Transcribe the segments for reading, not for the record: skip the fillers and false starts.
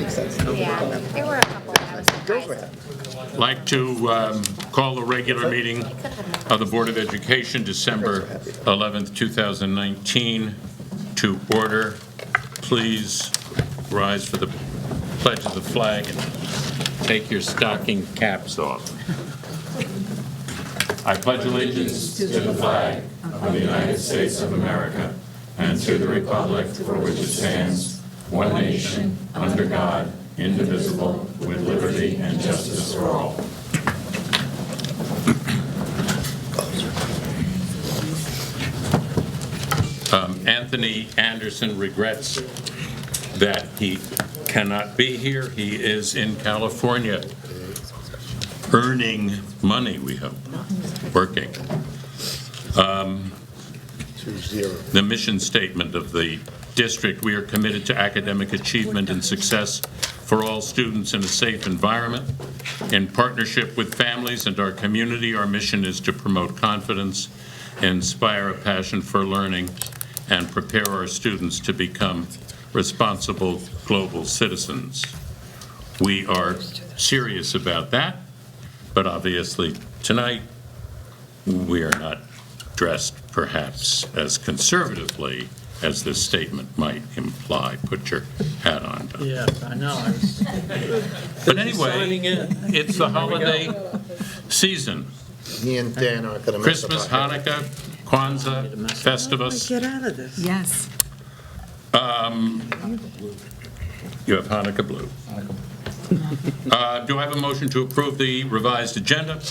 Makes sense. Yeah, there were a couple that I was Go for surprised. it. Like to call the regular meeting of the Board of Education, December 11th, 2019, to order. Please rise for the pledge of the flag and take your stocking caps off. I pledge allegiance to the flag of the United States of America and to the republic for which it stands, one nation, under God, indivisible, with liberty and justice for all. Anthony Anderson regrets that he cannot be here. He is in California earning money, we hope, working. 2-0. The mission statement of the district: we are committed to academic achievement and success for all students in a safe environment. In partnership with families and our community, our mission is to promote confidence, inspire a passion for learning, and prepare our students to become responsible global citizens. We are serious about that, but obviously tonight we are not dressed perhaps as conservatively as this statement might imply. Put your hat on. Don. Yeah, I know. But anyway, Signing in. it's the holiday season. Me and Dan are gonna mess up Christmas, our head. Hanukkah, Kwanzaa, Festivus. Get out of this. Yes. You have Hanukkah blue. Do I have a motion to approve the revised agenda?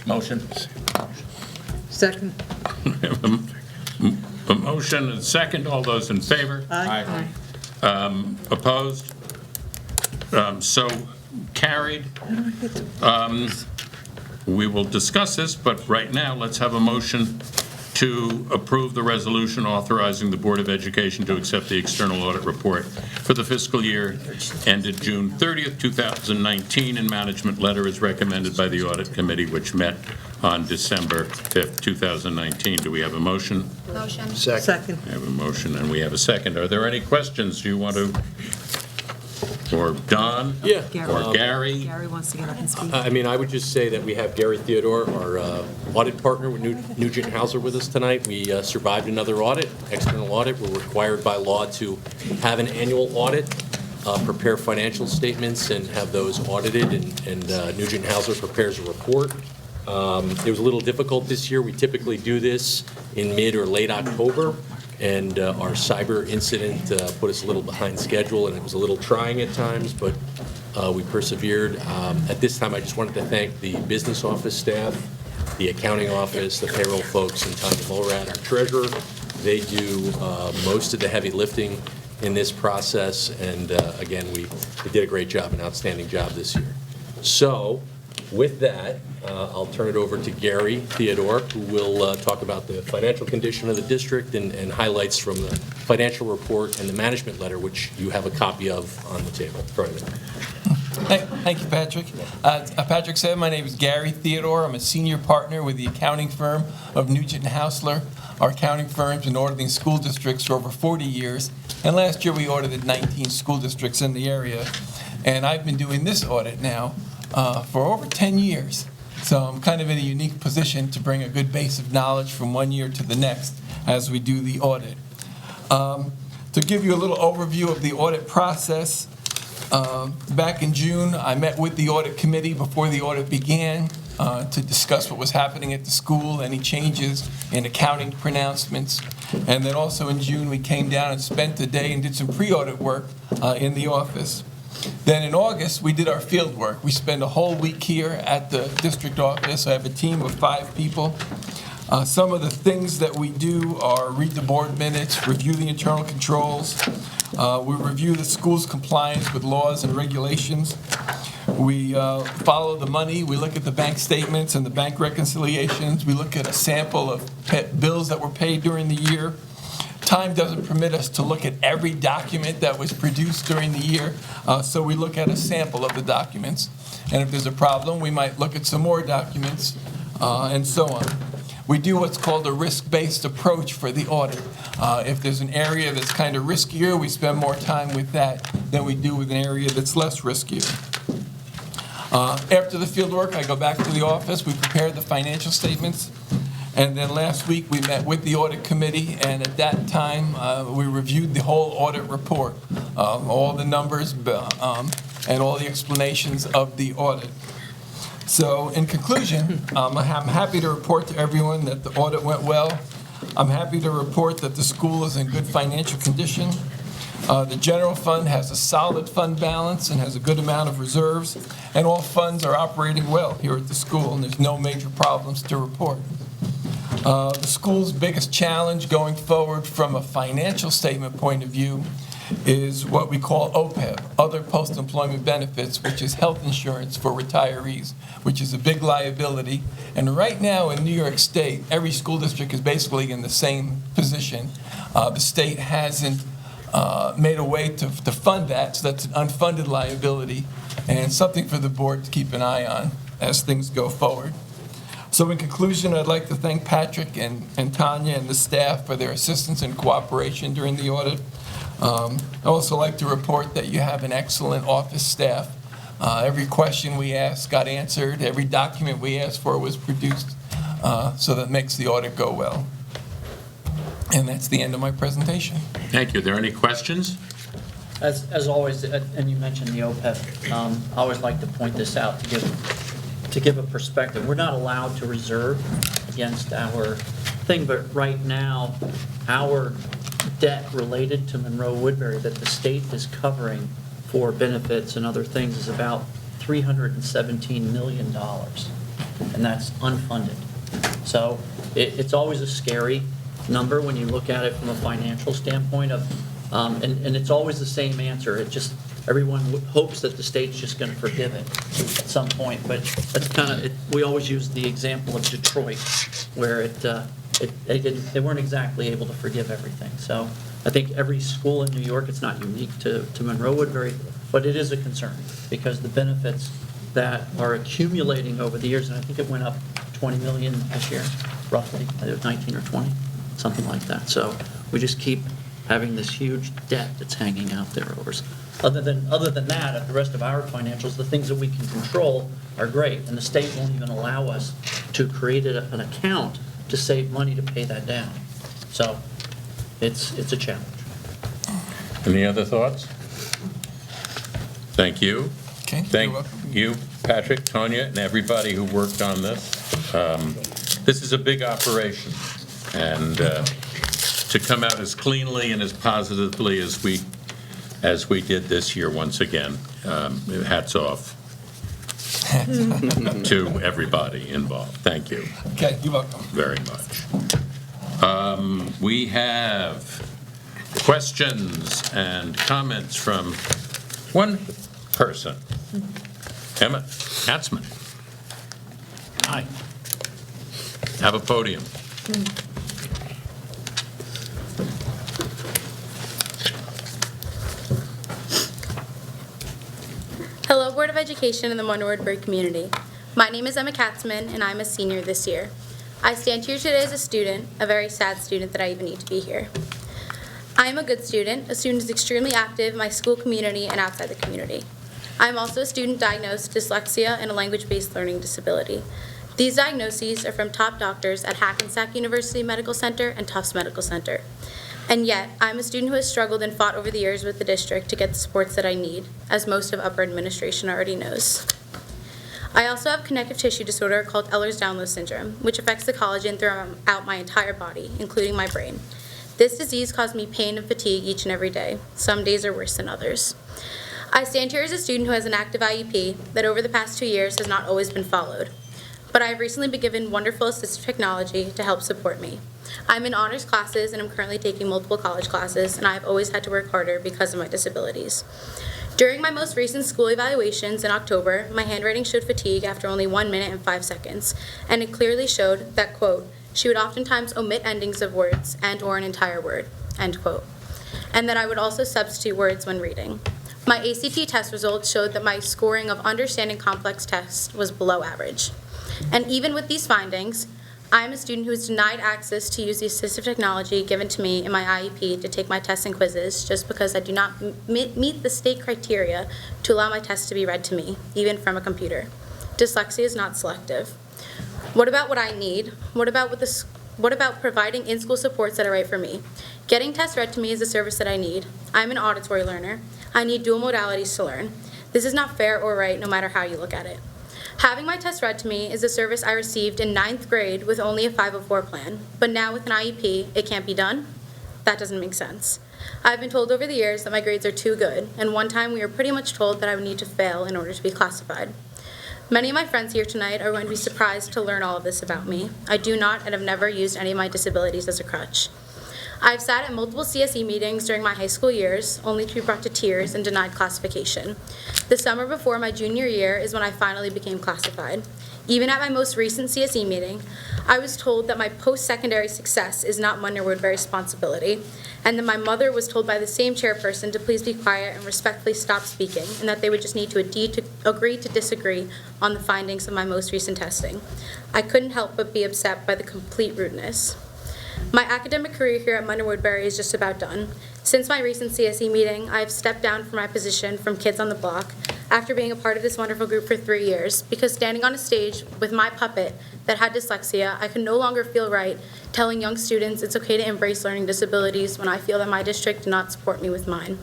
Motion. Second. A motion and a second. All those in favor? Aye. Opposed? So carried. We will discuss this, but right now, let's have a motion to approve the resolution authorizing the Board of Education to accept the external audit report for the fiscal year ended June 30th, 2019, and management letter is recommended by the Audit Committee, which met on December 5th, 2019. Do we have a motion? Motion. Second. Second. We have a motion and we have a second. Are there any questions you want to, or Don? Yeah. Or Gary? Gary wants to get up and speak. I mean, I would just say that we have Gary Theodore, our audit partner with Nugent Hauser, with us tonight. We survived another audit, external audit. We're required by law to have an annual audit, prepare financial statements, and have those audited, and Nugent Hauser prepares a report. It was a little difficult this year. We typically do this in mid or late October, and our cyber incident put us a little behind schedule, and it was a little trying at times, but we persevered. At this time, I just wanted to thank the business office staff, the accounting office, the payroll folks, and Tanya Mulrad, our treasurer. They do most of the heavy lifting in this process, and again, we did a great job, an outstanding job this year. So, with that, I'll turn it over to Gary Theodore, who will talk about the financial condition of the district and highlights from the financial report and the management letter, which you have a copy of on the table. Thank you, Patrick. Patrick said, my name is Gary Theodore. I'm a senior partner with the accounting firm of Nugent Hausler. Our accounting firm's been auditing school districts for over 40 years, and last year we audited 19 school districts in the area. And I've been doing this audit now for over 10 years. So I'm kind of in a unique position to bring a good base of knowledge from one year to the next as we do the audit. To give you a little overview of the audit process, back in June, I met with the audit committee before the audit began to discuss what was happening at the school, any changes in accounting pronouncements. And then also in June, we came down and spent a day and did some pre-audit work in the office. Then in August, we did our field work. We spent a whole week here at the district office. I have a team of 5 people. Some of the things that we do are read the board minutes, review the internal controls. We review the school's compliance with laws and regulations. We follow the money. We look at the bank statements and the bank reconciliations. We look at a sample of bills that were paid during the year. Time doesn't permit us to look at every document that was produced during the year, so we look at a sample of the documents. And if there's a problem, we might look at some more documents, and so on. we do what's called a risk-based approach for the audit. If there's an area that's kind of riskier, we spend more time with that than we do with an area that's less riskier. After the field work, I go back to the office, we prepare the financial statements, and then last week, we met with the audit committee, and at that time, we reviewed the whole audit report, all the numbers and all the explanations of the audit. So in conclusion, I'm happy to report to everyone that the audit went well. I'm happy to report that the school is in good financial condition. The general fund has a solid fund balance and has a good amount of reserves, and all funds are operating well here at the school, and there's no major problems to report. The school's biggest challenge going forward from a financial statement point of view is what we call OPEB, Other Post-Employment Benefits, which is health insurance for retirees, which is a big liability. And right now in New York State, every school district is basically in the same position. The state hasn't made a way to fund that, so that's an unfunded liability and something for the board to keep an eye on as things go forward. So in conclusion, I'd like to thank Patrick and Tanya and the staff for their assistance and cooperation during the audit. I'd also like to report that you have an excellent office staff. Every question we asked got answered. Every document we asked for was produced, so that makes the audit go well. And that's the end of my presentation. Thank you. Are there any questions? As always, and you mentioned the OPEB, I always like to point this out to give a perspective. We're not allowed to reserve against our thing, but right now, our debt related to Monroe Woodbury that the state is covering for benefits and other things is about $317 million, and that's unfunded. So it's always a scary number when you look at it from a financial standpoint of, and it's always the same answer. It just, everyone hopes that the state's just going to forgive it at some point, but that's kind of, we always use the example of Detroit, where they weren't exactly able to forgive everything. So I think every school in New York, it's not unique to Monroe Woodbury, but it is a concern because the benefits that are accumulating over the years, and I think it went up 20 million this year, roughly, 19 or 20, something like that. So we just keep having this huge debt that's hanging out there over us. Other than that, the rest of our financials, the things that we can control are great, and the state won't even allow us to create an account to save money to pay that down. So it's a challenge. Any other thoughts? Thank you. Okay, you're Thank welcome. you, Patrick, Tanya, and everybody who worked on this. This is a big operation, and to come out as cleanly and as positively as we did this year, once again, hats off to everybody involved. Thank you Okay, you're welcome. very much. We have questions and comments from one person. Emma Katzman. Hi. Have a podium. Hello, Board of Education and the Monroe Woodbury community. My name is Emma Katzman, and I'm a senior this year. I stand here today as a student, a very sad student that I even need to be here. I am a good student. A student who is extremely active in my school community and outside the community. I am also a student diagnosed with dyslexia and a language-based learning disability. These diagnoses are from top doctors at Hackensack University Medical Center and Tufts Medical Center. And yet, I'm a student who has struggled and fought over the years with the district to get the supports that I need, as most of upper administration already knows. I also have connective tissue disorder called Ehlers-Danlos syndrome, which affects the collagen throughout my entire body, including my brain. This disease caused me pain and fatigue each and every day. Some days are worse than others. I stand here as a student who has an active IEP that over the past 2 years has not always been followed. But I have recently been given wonderful assistive technology to help support me. I'm in honors classes and I'm currently taking multiple college classes, and I have always had to work harder because of my disabilities. During my most recent school evaluations in October, my handwriting showed fatigue after only 1 minute and 5 seconds, and it clearly showed that, quote, she would oftentimes omit endings of words and/or an entire word, end quote, and that I would also substitute words when reading. My ACT test results showed that my scoring of understanding complex tests was below average. And even with these findings, I am a student who is denied access to use the assistive technology given to me in my IEP to take my tests and quizzes just because I do not meet the state criteria to allow my tests to be read to me, even from a computer. Dyslexia is not selective. What about what I need? What about providing in-school supports that are right for me? Getting tests read to me is a service that I need. I'm an auditory learner. I need dual modalities to learn. This is not fair or right, no matter how you look at it. Having my tests read to me is a service I received in 9th grade with only a 504 plan, but now with an IEP, it can't be done? That doesn't make sense. I've been told over the years that my grades are too good, and one time we were pretty much told that I would need to fail in order to be classified. Many of my friends here tonight are going to be surprised to learn all of this about me. I do not and have never used any of my disabilities as a crutch. I've sat at multiple CSE meetings during my high school years, only to be brought to tears and denied classification. The summer before my junior year is when I finally became classified. Even at my most recent CSE meeting, I was told that my post-secondary success is not Monroe Woodbury's responsibility, and that my mother was told by the same chairperson to please be quiet and respectfully stop speaking, and that they would just need to agree to disagree on the findings of my most recent testing. I couldn't help but be upset by the complete rudeness. My academic career here at Monroe Woodbury is just about done. Since my recent CSE meeting, I have stepped down from my position from Kids on the Block after being a part of this wonderful group for 3 years, because standing on a stage with my puppet that had dyslexia, I could no longer feel right telling young students it's okay to embrace learning disabilities when I feel that my district did not support me with mine.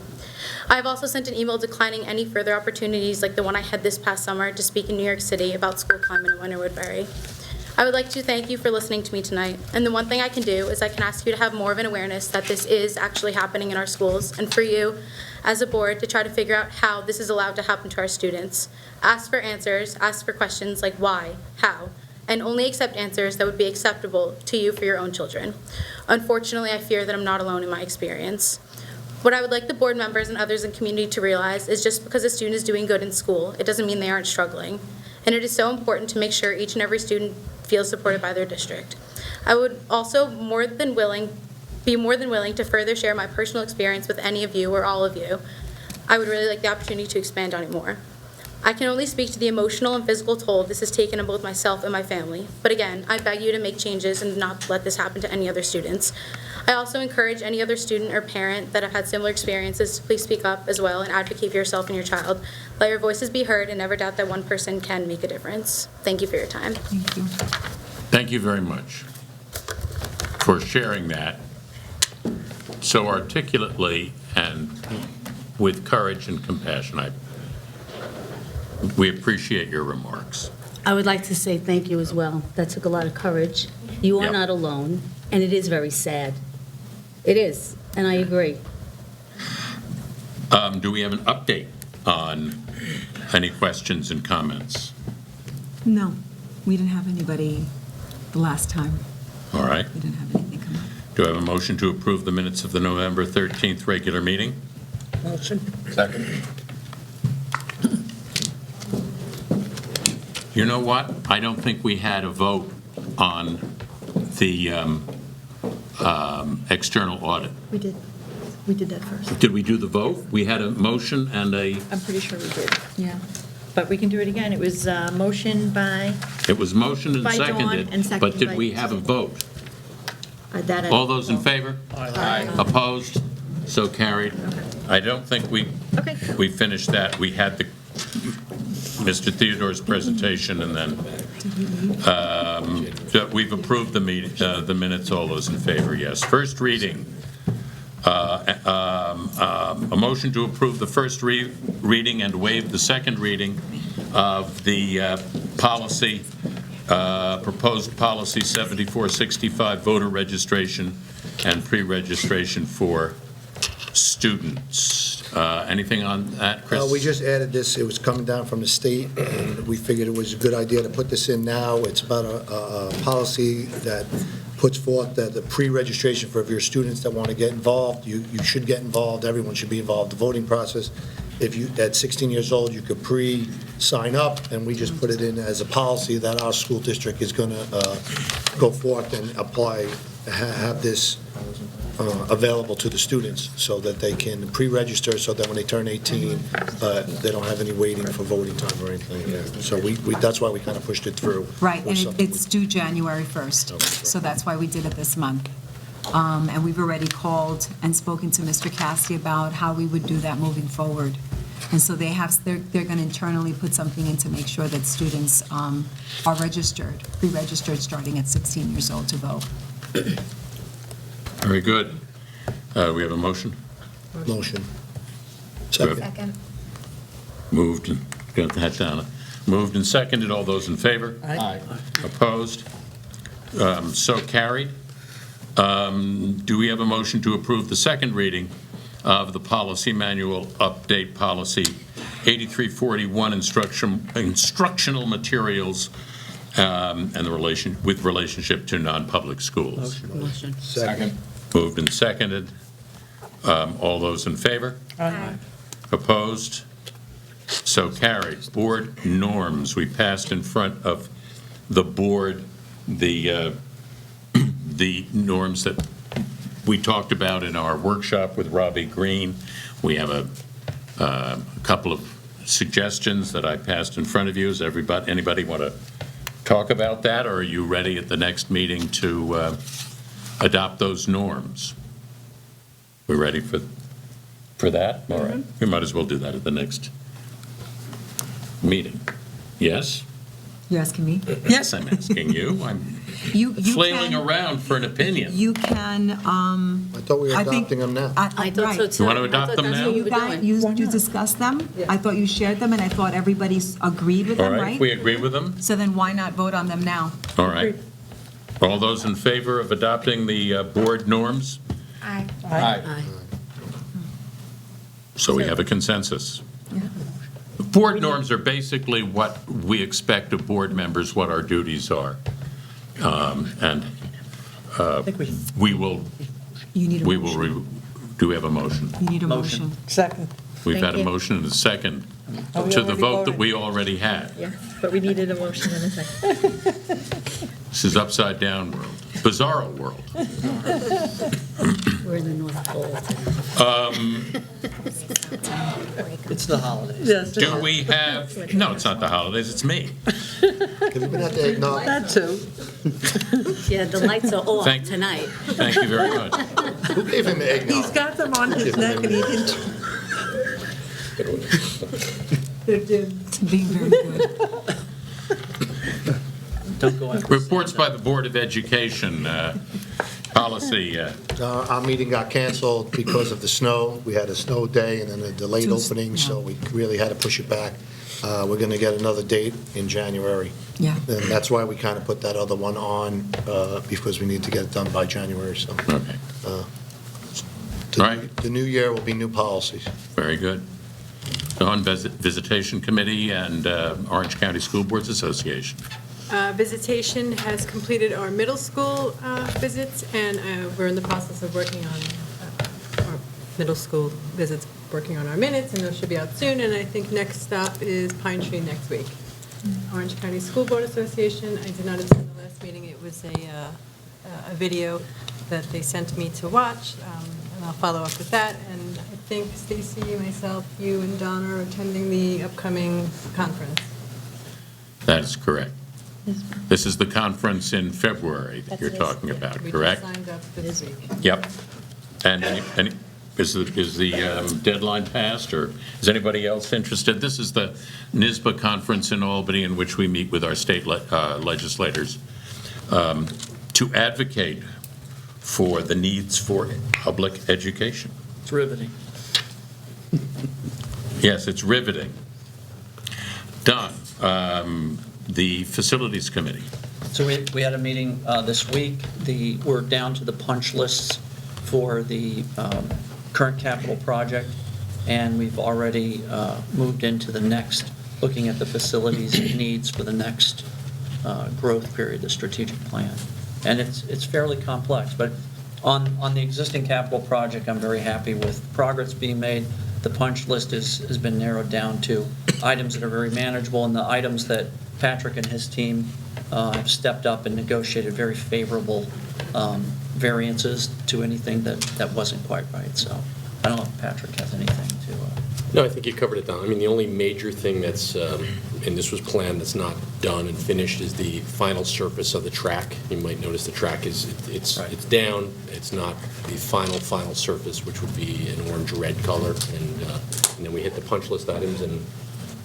I have also sent an email declining any further opportunities like the one I had this past summer to speak in New York City about school climate in Monroe Woodbury. I would like to thank you for listening to me tonight, and the one thing I can do is I can ask you to have more of an awareness that this is actually happening in our schools, and for you, as a board, to try to figure out how this is allowed to happen to our students. Ask for answers, ask for questions like why, how, and only accept answers that would be acceptable to you for your own children. Unfortunately, I fear that I'm not alone in my experience. What I would like the board members and others in the community to realize is just because a student is doing good in school, it doesn't mean they aren't struggling. And it is so important to make sure each and every student feels supported by their district. I would also be more than willing to further share my personal experience with any of you or all of you. I would really like the opportunity to expand on it more. I can only speak to the emotional and physical toll this has taken on both myself and my family. But again, I beg you to make changes and not let this happen to any other students. I also encourage any other student or parent that have had similar experiences to please speak up as well and advocate for yourself and your child. Let your voices be heard and never doubt that one person can make a difference. Thank you for your time. Thank you. Thank you very much for sharing that so articulately and with courage and compassion. We appreciate your remarks. I would like to say thank you as well. That took a lot of courage. You are Yep. not alone, and it is very sad. It is, and I agree. Do we have an update on any questions and comments? No, we didn't have anybody the last time. All right. We didn't have anything come up. Do I have a motion to approve the minutes of the November 13th regular meeting? Motion. Second. You know what? I don't think we had a vote on the external audit. We did. We did that first. Did we do the vote? We had a motion and I'm pretty sure we did, yeah. But we can do it again. It was motion by, it was motioned and By Dawn seconded, and seconded but did by- we have a vote? that. All those in favor? Aye. Opposed? So carried. I don't think we Okay. finished that. We had Mr. Theodore's presentation, and then we've approved the minutes. All those in favor, yes. First reading. A motion to approve the first reading and waive the second reading of the policy, proposed policy 7465, voter registration and pre-registration for students. Anything on that, Chris? We just added this, it was coming down from the state, and we figured it was a good idea to put this in now. It's about a policy that puts forth that the pre-registration for your students that want to get involved, you should get involved, everyone should be involved in the voting process. If you, at 16 years old, you could pre-sign up, and we just put it in as a policy that our school district is going to go forth and apply, have this available to the students so that they can pre-register, so that when they turn 18, they don't have any waiting for voting time or anything. Yeah. So that's why we kind of pushed it through. Right, Or and something it's due January 1st, Okay, sure. so that's why we did it this month. And we've already called and spoken to Mr. Cassidy about how we would do that moving forward. And so they're going to internally put something in to make sure that students are registered, pre-registered, starting at 16 years old to vote. Very good. We have a motion? Motion. Good. Second. Moved, and got that down. Moved and seconded. All those in favor? Aye. Opposed? So carried. Do we have a motion to approve the second reading of the policy manual update policy 8341, instructional materials and the relationship to non-public schools? Motion. Second. Moved and seconded. All those in favor? Aye. Opposed? So carried. Board norms, we passed in front of the board the norms that we talked about in our workshop with Robbie Green. We have a couple of suggestions that I passed in front of you. Does anybody want to talk about that, or are you ready at the next meeting to adopt those norms? We ready for that? All right. We might as well do that at the next meeting. Yes? You're asking me? Yes, I'm asking you. I'm You flailing can- around for an opinion. You can, I thought we were I think- adopting them now. I thought so right. too. You want to I adopt thought them that's now? what You were guys, doing. you discussed them? I thought you shared them, and I thought everybody's agreed with All them, right, right? we agree with them? So then why not vote on them now? All right. All those in favor of adopting the board norms? Aye. Aye. So we have a consensus. Board norms are basically what we expect of board members, what our duties are. And I think we will, You need a we will, motion. do we have a motion? You need a Motion. motion. Second. We've Thank had a you. motion and a second Oh, we to the already vote that voted. we already had. Yes, but we needed a motion in a second. This is upside down world, bizarro world. We're in the North Pole. It's the holidays. Yes. Do we have, no, it's not the holidays, it's me. Have you been at the eggnog? That too. Yeah, the lights are off Thank- tonight. Thank you very much. Who gave him the eggnog? He's got them on his neck and he didn't. It's being very good. Don't go after Reports Santa. by the Board of Education, policy, Our meeting got canceled because of the snow. We had a snow day and then a delayed Tuesday, opening, yeah. so we really had to push it back. We're going to get another date in January. Yeah. And that's why we kind of put that other one on, because we need to get it done by January, so. okay, The- Right. The new year will be new policies. very good. On Visitation Committee and Orange County School Boards Association. Visitation has completed our middle school visits, and we're in the process of working on our middle school visits, working on our minutes, and those should be out soon. And I think next stop is Pine Tree next week. Orange County School Board Association, I did not attend the last meeting. It was a video that they sent me to watch, and I'll follow up with that. And I think Stacy, myself, you, and Donna are attending the upcoming conference. That is correct. This is the conference in February that you're talking about, correct? We just signed up this week. Yep. And is the deadline passed, or is anybody else interested? This is the NYSBA conference in Albany, in which we meet with our state legislators to advocate for the needs for public education. It's riveting. Yes, it's riveting. Don, the Facilities Committee. So we had a meeting this week. We're down to the punch lists for the current capital project, and we've already moved into the next, looking at the facilities needs for the next growth period, the strategic plan. And it's fairly complex, but on the existing capital project, I'm very happy with progress being made. The punch list has been narrowed down to items that are very manageable, and the items that Patrick and his team have stepped up and negotiated very favorable variances to anything that wasn't quite right. So I don't know if Patrick has anything to. No, I think you covered it, Don. I mean, the only major thing that's, and this was planned, that's not done and finished, is the final surface of the track. You might notice the track is, it's down, it's not the final surface, which would be an orange-red color, and then we hit the punch list items, and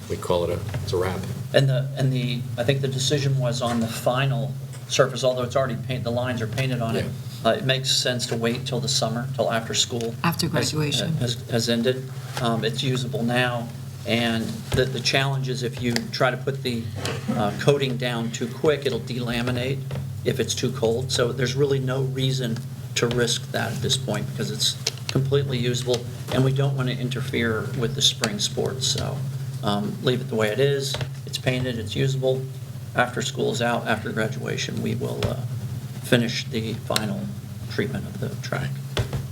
we call it it's a wrap. And I think the decision was on the final surface, although it's already painted, the lines are painted on it. It makes sense to wait till the summer, till after school. After graduation. Has ended. It's usable now, and the challenge is if you try to put the coating down too quick, it'll delaminate if it's too cold. So there's really no reason to risk that at this point, because it's completely usable, and we don't want to interfere with the spring sports. So leave it the way it is. It's painted, it's usable. After school's out, after graduation, we will finish the final treatment of the track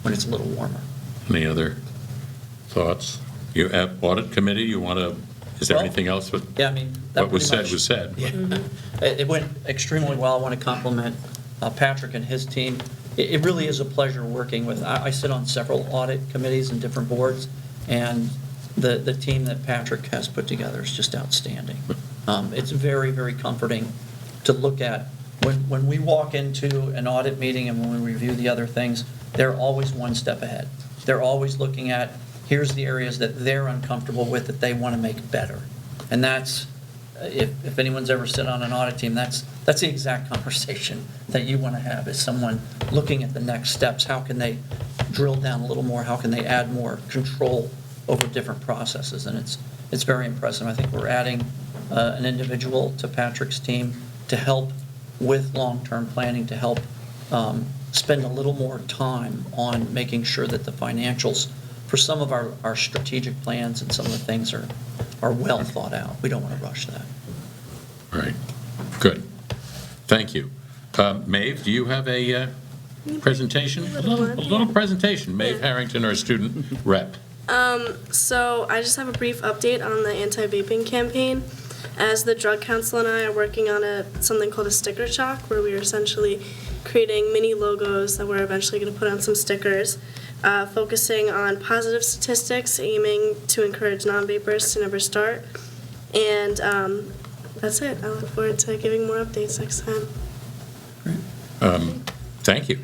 when it's a little warmer. Any other thoughts? You have audit committee, you want to, is there Well, anything else? Yeah, I mean, that What was pretty said much- was said. Yeah. It went extremely well. I want to compliment Patrick and his team. It really is a pleasure working with, I sit on several audit committees and different boards, and the team that Patrick has put together is just outstanding. It's very, very comforting to look at. When we walk into an audit meeting and when we review the other things, they're always one step ahead. They're always looking at, here's the areas that they're uncomfortable with that they want to make better. And that's, if anyone's ever sit on an audit team, that's the exact conversation that you want to have, is someone looking at the next steps. How can they drill down a little more? How can they add more control over different processes? And it's very impressive. I think we're adding an individual to Patrick's team to help with long-term planning, to help spend a little more time on making sure that the financials for some of our strategic plans and some of the things are well thought out. We don't want to rush that. Right. Good. Thank you. Maeve, do you have a presentation? A little presentation. Maeve Harrington, our student rep. So I just have a brief update on the anti-vaping campaign. As the drug council and I are working on something called a sticker shock, where we are essentially creating mini logos that we're eventually going to put on some stickers, focusing on positive statistics, aiming to encourage non-vapers to never start. And that's it. I look forward to giving more updates next time. Thank you.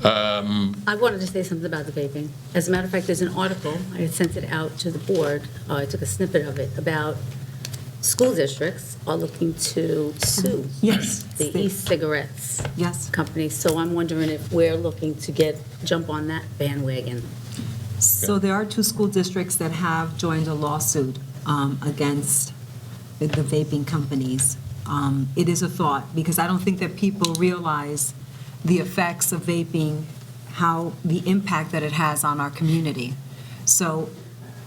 I wanted to say something about the vaping. As a matter of fact, there's an article, I had sent it out to the board, I took a snippet of it, about school districts are looking to sue Yes. the e-cigarettes Yes. company. So I'm wondering if we're looking to jump on that bandwagon. So there are 2 school districts that have joined a lawsuit against the vaping companies. It is a thought, because I don't think that people realize the effects of vaping, how the impact that it has on our community. So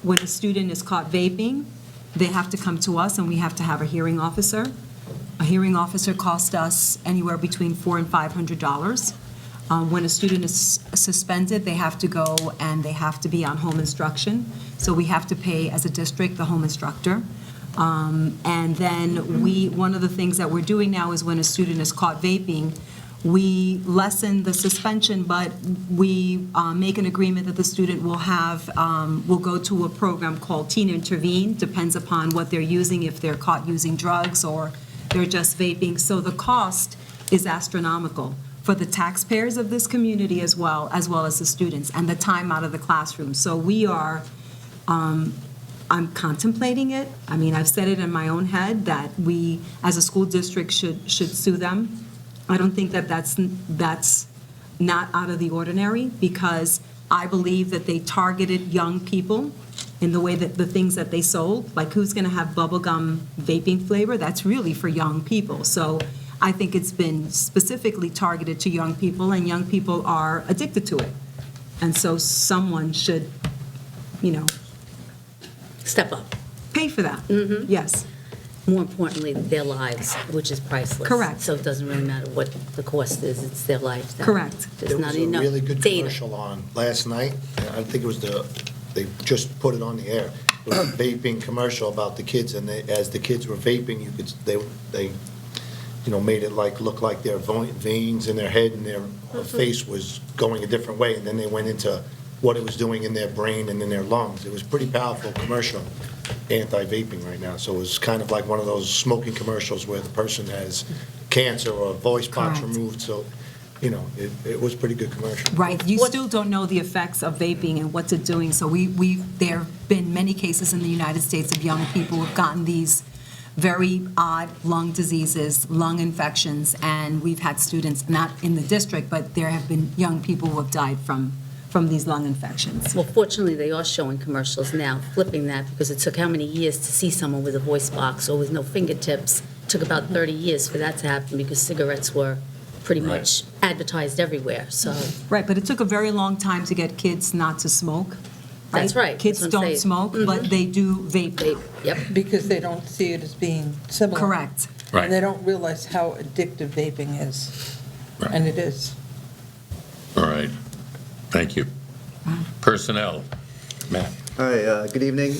when a student is caught vaping, they have to come to us, and we have to have a hearing officer. A hearing officer costs us anywhere between $400 and $500. When a student is suspended, they have to go and they have to be on home instruction. So we have to pay, as a district, the home instructor. And then one of the things that we're doing now is when a student is caught vaping, we lessen the suspension, but we make an agreement that the student will go to a program called Teen Intervene, depends upon what they're using, if they're caught using drugs or they're just vaping. So the cost is astronomical for the taxpayers of this community as well as the students, and the time out of the classroom. So we are, I'm contemplating it. I mean, I've said it in my own head that we, as a school district, should sue them. I don't think that that's not out of the ordinary, because I believe that they targeted young people in the way that the things that they sold, like who's going to have bubblegum vaping flavor? That's really for young people. So I think it's been specifically targeted to young people, and young people are addicted to it. And so someone should, Step up. pay for that. Yes. More importantly, their lives, which is priceless. Correct. So it doesn't really matter what the cost is, it's their life. Correct. There's There not was a enough really good data. commercial on last night. I think it was they just put it on the air. It was a vaping commercial about the kids, and as the kids were vaping, made it look like their veins in their head and their face was going a different way, and then they went into what it was doing in their brain and in their lungs. It was pretty powerful commercial, anti-vaping right now. So it was kind of like one of those smoking commercials where the person has cancer or a voice box Correct. removed. So, it was a pretty good commercial. Right, you still don't know the effects of vaping and what's it doing, so there have been many cases in the United States of young people who've gotten these very odd lung diseases, lung infections, and we've had students, not in the district, but there have been young people who have died from these lung infections. Well, fortunately, they are showing commercials now, flipping that, because it took how many years to see someone with a voice box or with no fingertips? It took about 30 years for that to happen because cigarettes were pretty much advertised everywhere, so. Right, but it took a very long time to get kids not to smoke. That's right. Kids That's what I'm don't saying. smoke, but they do vape. Yep. Because they don't see it as being similar. Correct. Right. And they don't realize how addictive vaping is. Right. And it is. All right. Thank you. Personnel. Matt. Hi, good evening.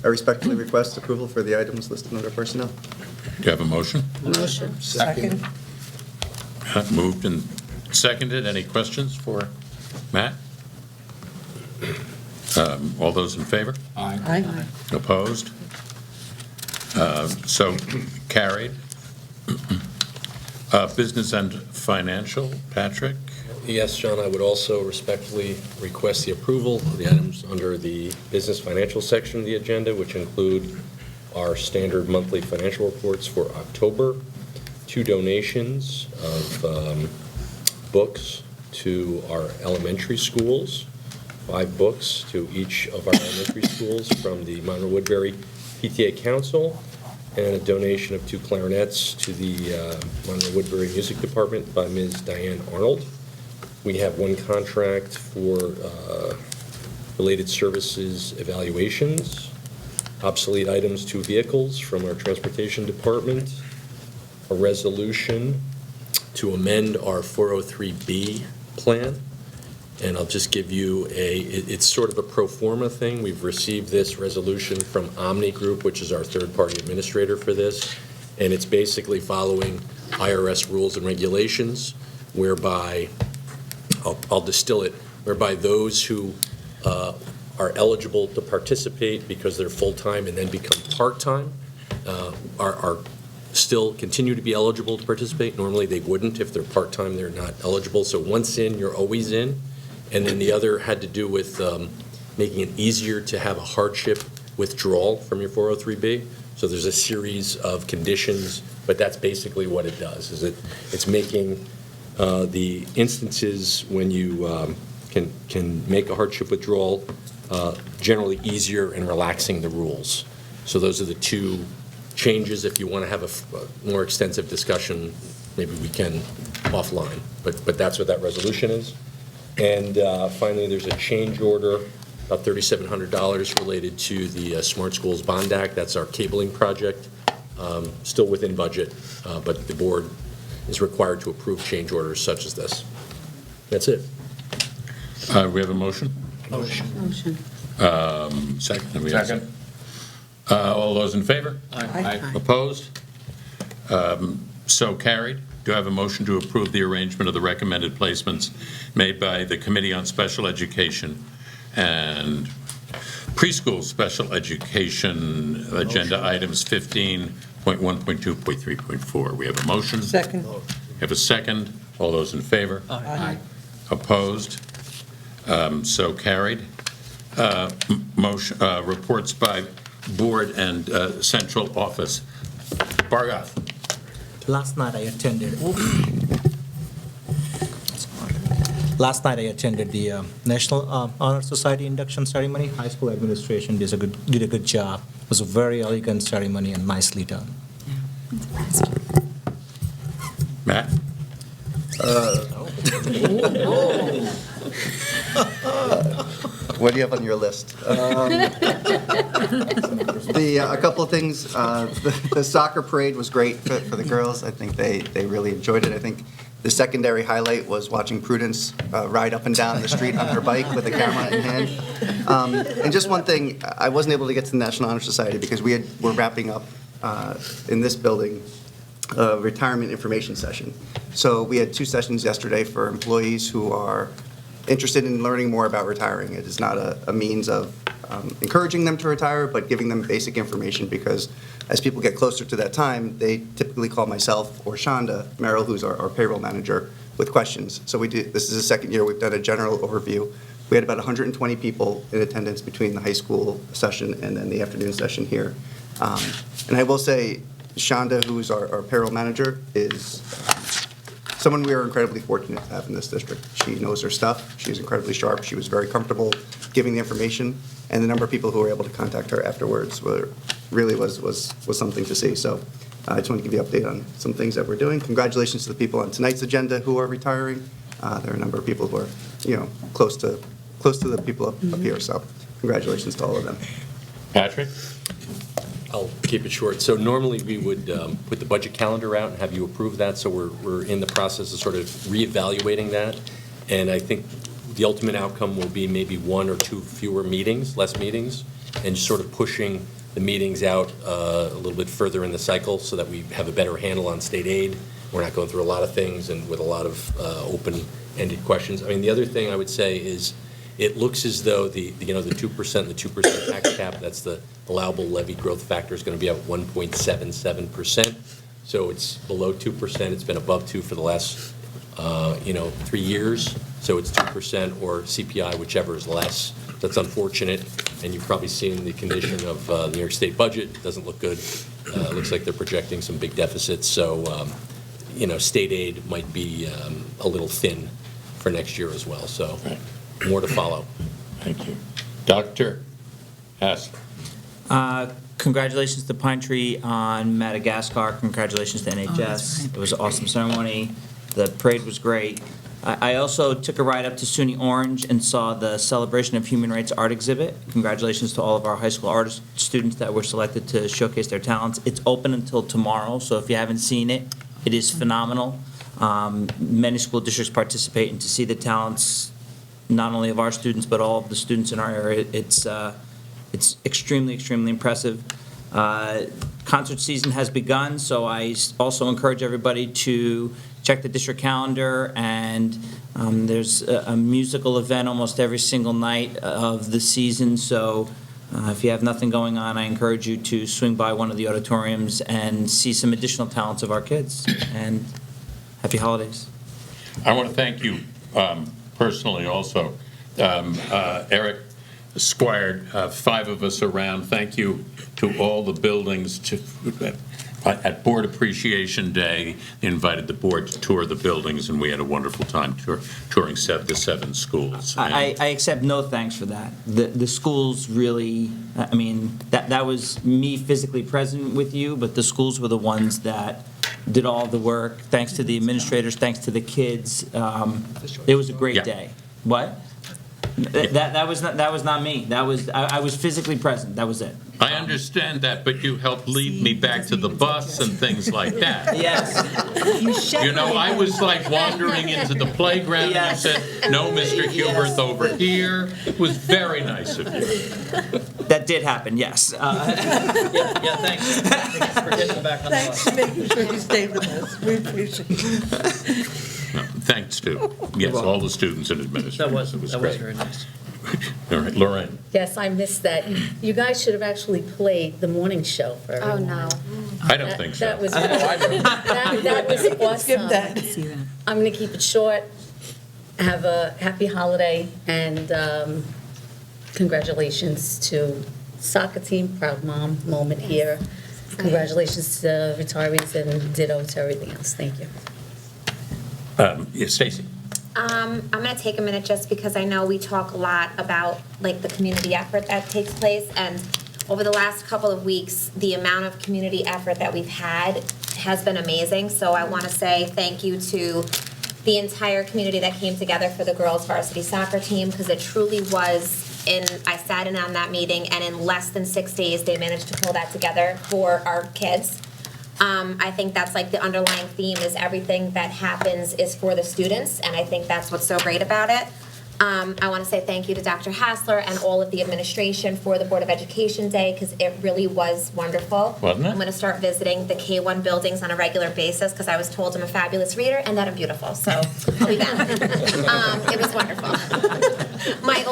I respectfully request approval for the items listed under personnel. Do you have a motion? Motion. Second. Moved and seconded. Any questions for Matt? All those in favor? Aye. Opposed? So carried. Business and financial, Patrick? Yes, John, I would also respectfully request the approval of the items under the business financial section of the agenda, which include our standard monthly financial reports for October, 2 donations of books to our elementary schools, 5 books to each of our elementary schools from the Monroe-Woodbury PTA Council, and a donation of 2 clarinets to the Monroe-Woodbury Music Department by Ms. Diane Arnold. We have 1 contract for related services evaluations, obsolete items, 2 vehicles from our Transportation Department, a resolution to amend our 403B plan. And I'll just give you it's sort of a pro forma thing. We've received this resolution from Omni Group, which is our third-party administrator for this. And it's basically following IRS rules and regulations whereby, I'll distill it, whereby those who are eligible to participate because they're full-time and then become part-time are still continue to be eligible to participate. Normally, they wouldn't. If they're part-time, they're not eligible. So once in, you're always in. And then the other had to do with making it easier to have a hardship withdrawal from your 403B. So there's a series of conditions, but that's basically what it does, is it's making the instances when you can make a hardship withdrawal generally easier and relaxing the rules. So those are the 2 changes. If you want to have a more extensive discussion, maybe we can offline. But that's what that resolution is. And finally, there's a change order, about $3,700 related to the Smart Schools Bond Act. That's our cabling project, still within budget, but the board is required to approve change orders such as this. That's it. We have a motion? Motion. Second. Second. All those in favor? Aye. Opposed? So carried. Do I have a motion to approve the arrangement of the recommended placements made by the Committee on Special Education and Preschool Special Education, agenda items 15.1.2.3.4? We have a motion. Second. We have a second. All those in favor? Aye. Opposed? So carried. Motion, reports by board and central office. Bargoth. Last night I attended the National Honor Society induction ceremony. High school administration did a good job. It was a very elegant ceremony and nicely done. Matt? What do you have on your list? A couple of things. The soccer parade was great for the girls. I think they really enjoyed it. I think the secondary highlight was watching Prudence ride up and down the street on her bike with a camera in hand. And just one thing, I wasn't able to get to the National Honor Society because we're wrapping up in this building retirement information session. So we had 2 sessions yesterday for employees who are interested in learning more about retiring. It is not a means of encouraging them to retire, but giving them basic information, because as people get closer to that time, they typically call myself or Shonda Merrill, who's our payroll manager, with questions. So this is the second year we've done a general overview. We had about 120 people in attendance between the high school session and then the afternoon session here. And I will say, Shonda, who's our payroll manager, is someone we are incredibly fortunate to have in this district. She knows her stuff. She's incredibly sharp. She was very comfortable giving the information, and the number of people who were able to contact her afterwards really was something to see. So I just want to give you an update on some things that we're doing. Congratulations to the people on tonight's agenda who are retiring. There are a number of people who are, close to the people up here. So congratulations to all of them. Patrick? I'll keep it short. So normally we would put the budget calendar out and have you approve that, so we're in the process of sort of reevaluating that. And I think the ultimate outcome will be maybe 1 or 2 fewer meetings, less meetings, and sort of pushing the meetings out a little bit further in the cycle so that we have a better handle on state aid. We're not going through a lot of things and with a lot of open-ended questions. I mean, the other thing I would say is it looks as though the 2% and the 2% tax cap, that's the allowable levy growth factor, is going to be at 1.77%. So it's below 2%. It's been above 2 for the last 3 years. So it's 2% or CPI, whichever is less. That's unfortunate, and you've probably seen the condition of the New York State budget. It doesn't look good. It looks like they're projecting some big deficits. So, state aid might be a little thin for next year as well. So more to follow. Thank you. Dr. Hassler. Congratulations to Pine Tree on Madagascar. Congratulations to NHS. It was an awesome ceremony. The parade was great. I also took a ride up to SUNY Orange and saw the Celebration of Human Rights art exhibit. Congratulations to all of our high school artist students that were selected to showcase their talents. It's open until tomorrow, so if you haven't seen it, it is phenomenal. Many school districts participate, and to see the talents not only of our students but all of the students in our area, it's extremely, extremely impressive. Concert season has begun, so I also encourage everybody to check the district calendar, and there's a musical event almost every single night of the season. So if you have nothing going on, I encourage you to swing by one of the auditoriums and see some additional talents of our kids. And happy holidays. I want to thank you personally also. Eric Squire, 5 of us around, thank you to all the buildings. At Board Appreciation Day, they invited the board to tour the buildings, and we had a wonderful time touring the 7 schools. I accept no thanks for that. The schools really, I mean, that was me physically present with you, but the schools were the ones that did all the work. Thanks to the administrators, thanks to the kids. It was a great day. What? That was not me. I was physically present. That was it. I understand that, but you helped lead me back to the bus and things like that. Yes. I was like wandering into the playground, and you said, "No, Mr. Hubert, over here." It was very nice of you. That did happen, yes. Thanks for getting him back on the bus. Thanks for making sure you stayed with us. We appreciate it. Thanks to, yes, all the students and administrators. That was very nice. All right, Lorraine. Yes, I missed that. You guys should have actually played the morning show for everyone. Oh, no. I don't think so. That was that was awesome. See that. I'm going to keep it short. Have a happy holiday, and congratulations to soccer team, proud mom moment here. Congratulations to retirees, and ditto to everything else. Thank you. Yes, Stacy. I'm going to take a minute just because I know we talk a lot about like the community effort that takes place, and over the last couple of weeks, the amount of community effort that we've had has been amazing. So I want to say thank you to the entire community that came together for the girls varsity soccer team, because it truly was, I sat in on that meeting, and in less than 6 days, they managed to pull that together for our kids. I think that's like the underlying theme is everything that happens is for the students, and I think that's what's so great about it. I want to say thank you to Dr. Hassler and all of the administration for the Board of Education Day, because it really was wonderful. Wasn't it? I'm going to start visiting the K-1 buildings on a regular basis, because I was told I'm a fabulous reader and that I'm beautiful, so I'll be back. It was wonderful.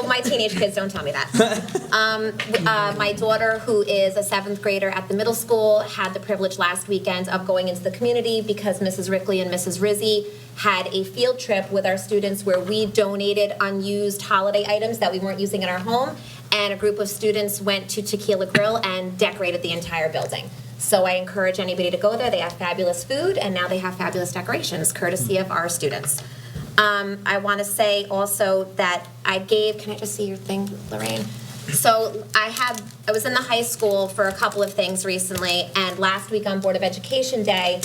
My teenage kids don't tell me that. My daughter, who is a 7th grader at the middle school, had the privilege last weekend of going into the community because Mrs. Rickley and Mrs. Rizzi had a field trip with our students where we donated unused holiday items that we weren't using in our home, and a group of students went to Tequila Grill and decorated the entire building. So I encourage anybody to go there. They have fabulous food, and now they have fabulous decorations, courtesy of our students. I want to say also that I can I just see your thing, Lorraine? So I was in the high school for a couple of things recently, and last week on Board of Education Day,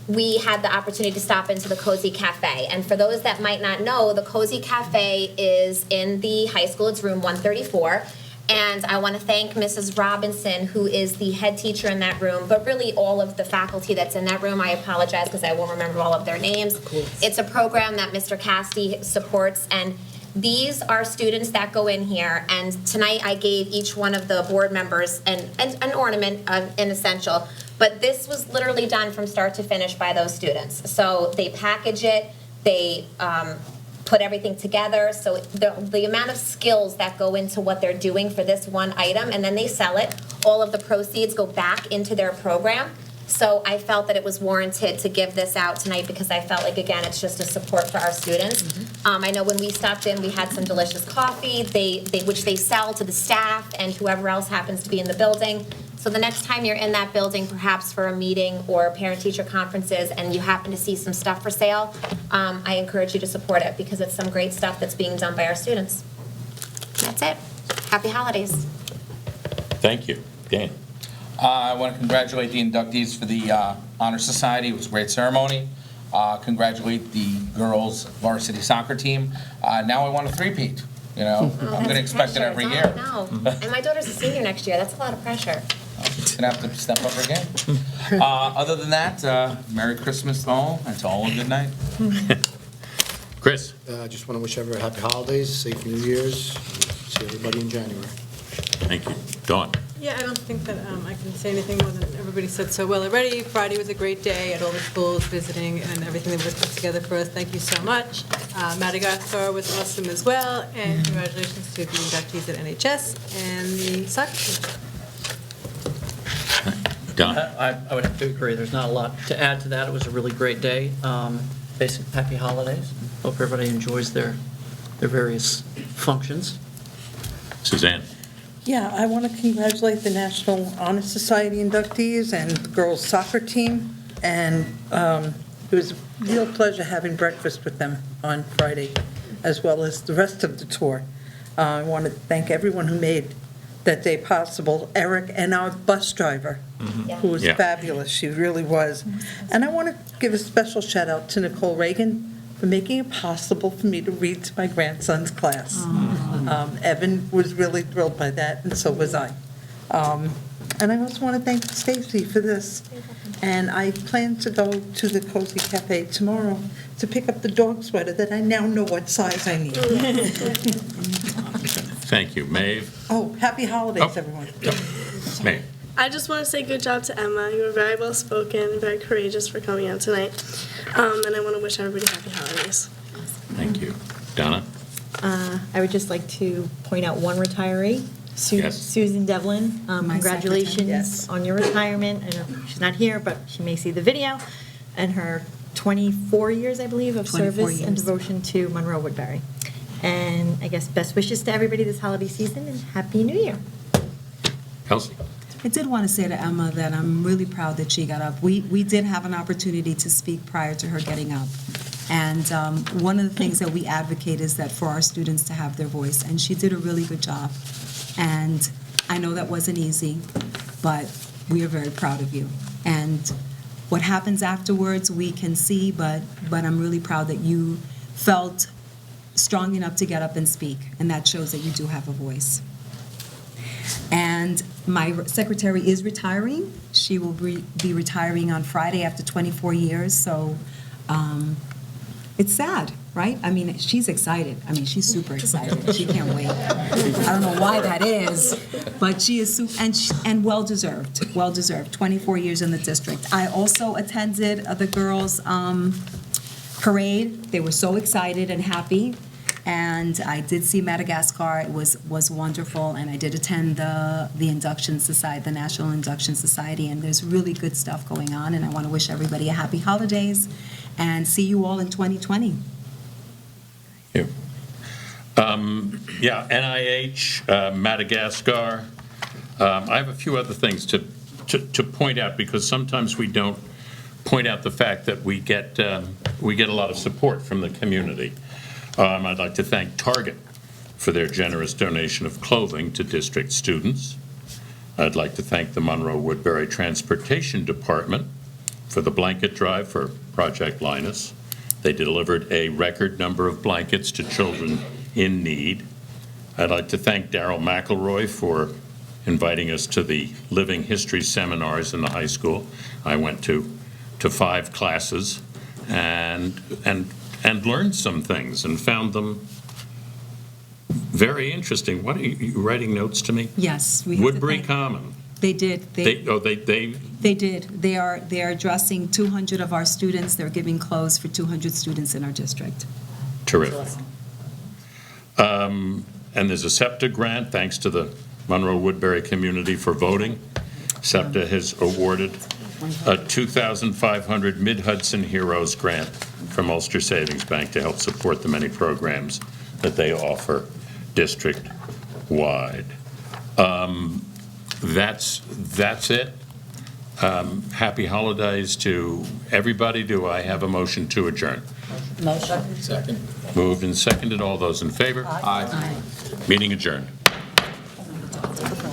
we had the opportunity to stop into the Cozy Cafe. And for those that might not know, the Cozy Cafe is in the high school. It's room 134. And I want to thank Mrs. Robinson, who is the head teacher in that room, but really all of the faculty that's in that room. I apologize because I won't remember all of their names. It's a program that Mr. Cassidy supports, and these are students that go in here, and tonight I gave each one of the board members an ornament, an essential, but this was literally done from start to finish by those students. So they package it, they put everything together, so the amount of skills that go into what they're doing for this one item, and then they sell it, all of the proceeds go back into their program. So I felt that it was warranted to give this out tonight because I felt like, again, it's just a support for our students. I know when we stopped in, we had some delicious coffee, which they sell to the staff and whoever else happens to be in the building. So the next time you're in that building, perhaps for a meeting or parent-teacher conferences, and you happen to see some stuff for sale, I encourage you to support it because it's some great stuff that's being done by our students. That's it. Happy holidays. Thank you. Dan? I want to congratulate the inductees for the Honor Society. It was a great ceremony. Congratulate the girls varsity soccer team. Now I want a three-peat. You know, I'm going to expect it every year. No, and my daughter's a senior next year. That's a lot of pressure. Going to have to step up her game. Other than that, Merry Christmas to all, and to all a good night. Chris? I just want to wish everyone happy holidays, safe New Year's, see everybody in January. Thank you. Dawn? Yeah, I don't think that I can say anything more than everybody said so well already. Friday was a great day at all the schools visiting and everything that was put together for us. Thank you so much. Madagascar was awesome as well, and congratulations to the inductees at NHS and the soccer team. Don? I would have to agree. There's not a lot to add to that. It was a really great day. Basic happy holidays. Hope everybody enjoys their various functions. Suzanne? Yeah, I want to congratulate the National Honor Society inductees and the girls' soccer team. And it was a real pleasure having breakfast with them on Friday, as well as the rest of the tour. I want to thank everyone who made that day possible. Eric and our bus driver, who was fabulous. She really was. And I want to give a special shout out to Nicole Reagan for making it possible for me to read to my grandson's class. Evan was really thrilled by that, and so was I. And I also want to thank Stacy for this. And I plan to go to the Cozy Cafe tomorrow to pick up the dog sweater that I now know what size I need. Thank you. Maeve? Oh, happy holidays, everyone. Maeve? I just want to say good job to Emma. You were very well spoken and very courageous for coming out tonight. And I want to wish everybody happy holidays. Thank you. Donna? I would just like to point out one retiree, Yes. Susan Devlin. Congratulations on your retirement. I know she's not here, but she may see the video. And her 24 years, I believe, of 24 service and years. devotion to Monroe Woodbury. And I guess best wishes to everybody this holiday season and Happy New Year. Kelsey? I did want to say to Emma that I'm really proud that she got up. We did have an opportunity to speak prior to her getting up. And one of the things that we advocate is that for our students to have their voice. And she did a really good job. And I know that wasn't easy, but we are very proud of you. And what happens afterwards, we can see, but I'm really proud that you felt strong enough to get up and speak. And that shows that you do have a voice. And my secretary is retiring. She will be retiring on Friday after 24 years. So it's sad, right? I mean, she's excited. I mean, she's super excited. She can't wait. I don't know why that is, but she is and well-deserved, well-deserved. 24 years in the district. I also attended the girls' parade. They were so excited and happy. And I did see Madagascar. It was wonderful. And I did attend the Induction Society, the National Induction Society. And there's really good stuff going on. And I want to wish everybody a happy holidays and see you all in 2020. Yeah, NIH, Madagascar. I have a few other things to point out, because sometimes we don't point out the fact that we get a lot of support from the community. I'd like to thank Target for their generous donation of clothing to district students. I'd like to thank the Monroe Woodbury Transportation Department for the blanket drive for Project Linus. They delivered a record number of blankets to children in need. I'd like to thank Daryl McElroy for inviting us to the Living History seminars in the high school. I went to 5 classes and learned some things and found them very interesting. What are you writing notes to me? Yes. We have to Woodbury thank- Common. They did. They did. They are addressing 200 of our students. They're giving clothes for 200 students in our district. Terrific. And there's a SEPTA grant, thanks to the Monroe Woodbury community for voting. SEPTA has awarded a $2,500 Mid-Hudson Heroes grant from Ulster Savings Bank to help support the many programs that they offer district-wide. That's it. Happy holidays to everybody. Do I have a motion to adjourn? Motion. Second. Moved and seconded. All those in favor? Aye. Meeting adjourned.